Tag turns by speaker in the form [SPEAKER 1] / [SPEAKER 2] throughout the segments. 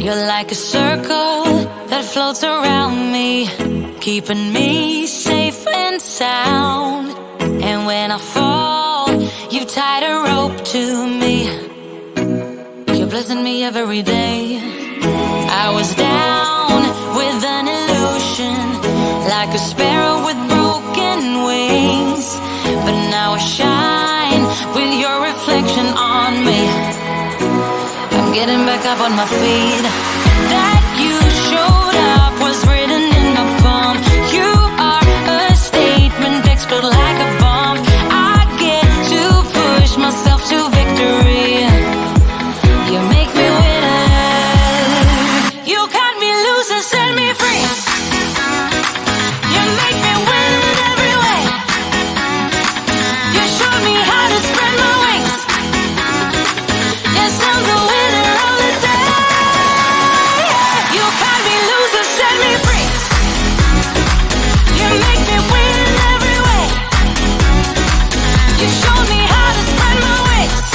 [SPEAKER 1] You're like a circle that floats around me, keeping me safe and sound. And when I fall, you tied a rope to me. You're blessing me every day. I was down with an illusion, like a sparrow with broken wings. But now I shine with your reflection on me. I'm getting back up on my feet. That you showed up was written in my palm. You are a statement that explode like a bomb. I get to push myself to victory. You make me winner. You cut me loose and set me free. You make me win in every way. You showed me how to spread my wings. Yes, I'm the winner of the day. You cut me loose and set me free. You make me win in every way. You showed me how to spread my wings.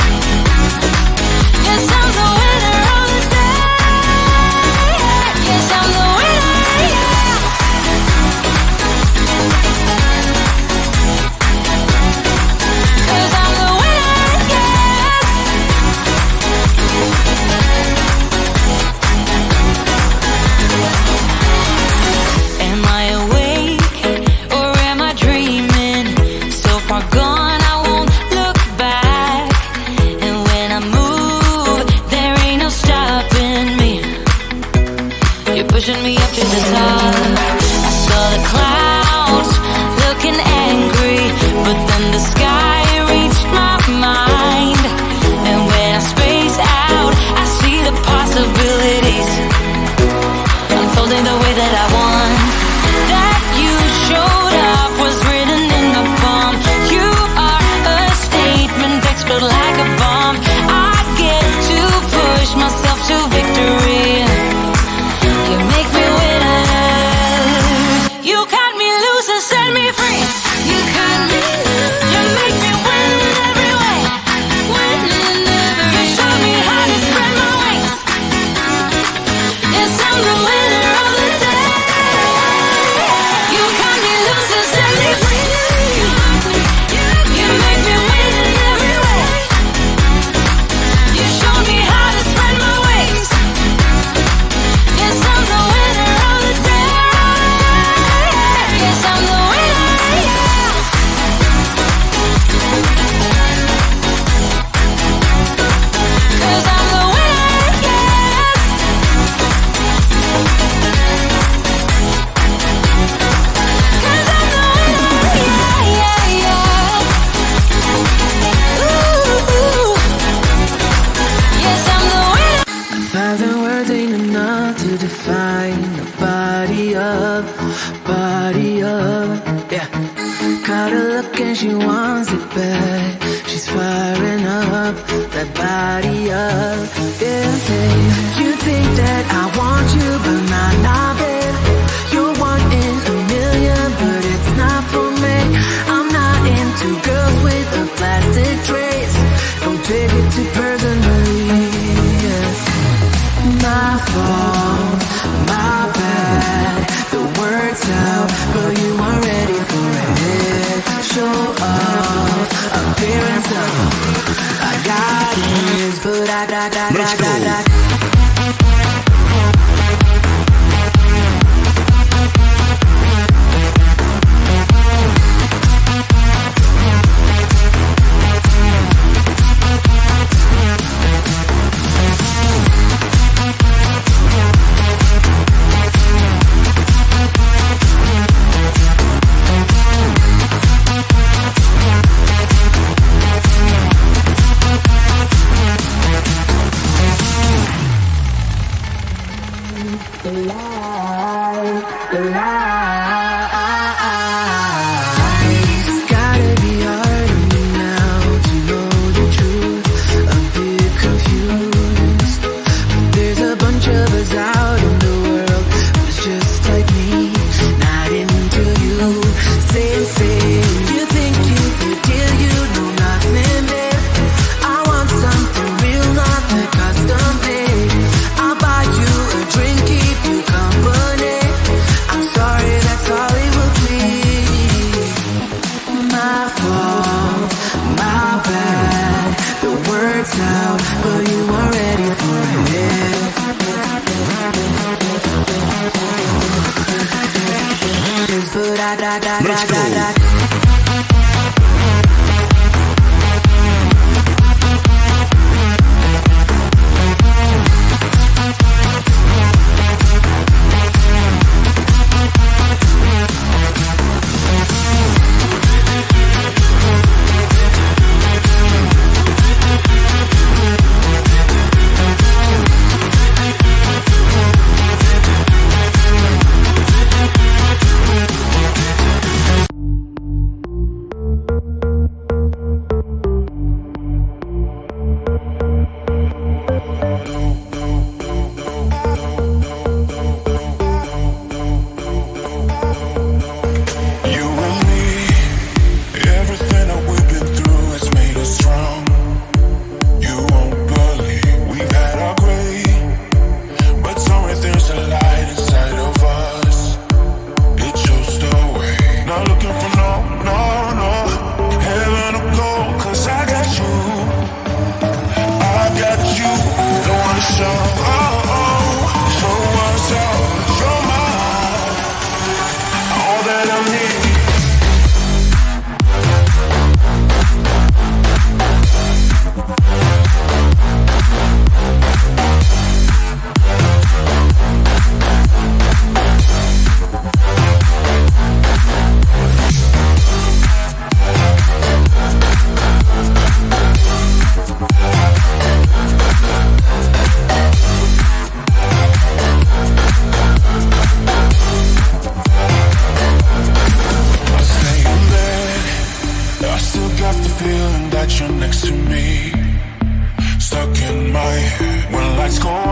[SPEAKER 1] Yes, I'm the winner of the day. Yes, I'm the winner, yeah. 'Cause I'm the winner, yes. Am I awake or am I dreaming? So far gone, I won't look back. And when I move, there ain't no stopping me. You're pushing me up to the top. I saw the clouds looking angry, but then the sky reached my mind. And when I space out, I see the possibilities unfolding the way that I want. That you showed up was written in my palm. You are a statement that explode like a bomb. I get to push myself to victory. You make me winner. You cut me loose and set me free. You cut me loose. You make me win in every way. Win in every way. You showed me how to spread my wings. Yes, I'm the winner of the day. You cut me loose and set me free. You make me win in every way. You showed me how to spread my wings. Yes, I'm the winner of the day. Yes, I'm the winner, yeah. 'Cause I'm the winner, yes. 'Cause I'm the winner, yeah, yeah, yeah. Ooh, yes, I'm the winner.
[SPEAKER 2] 1,000 words ain't enough to define a body of, yeah. Caught her look and she wants it back. She's firing up that body up, yeah, yeah. You think that I want you, but not babe. You're one in a million, but it's not for me. I'm not into girls with a plastic trace. Don't take it too personally, yeah. My fault, my bad. The words out, but you weren't ready for it. Show off, appearance of I got it, but I got. but you weren't ready for it. Let's go.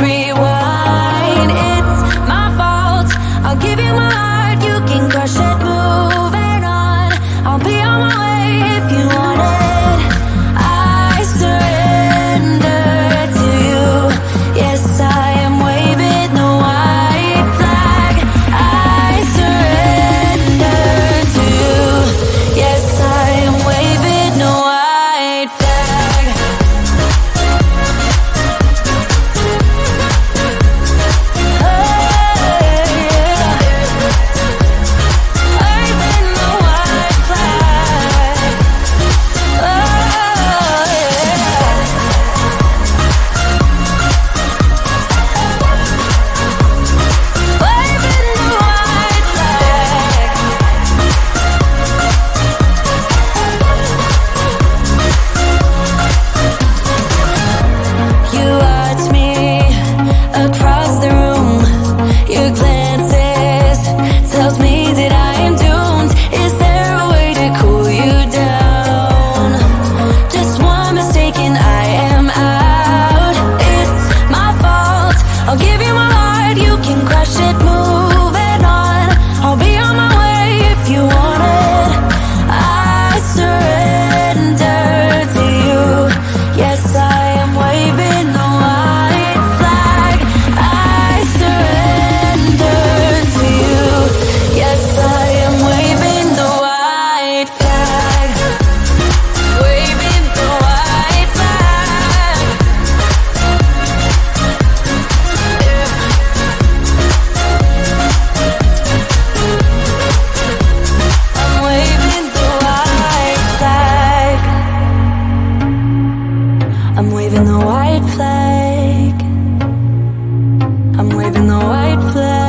[SPEAKER 1] rewind. It's my fault. I'll give you my heart, you can crush it. Moving on, I'll be on my way if you want it. I surrender to you. Yes, I am waving the white flag. I surrender to you. Yes, I am waving the white flag. I'm waving the white flag. I'm waving the white flag.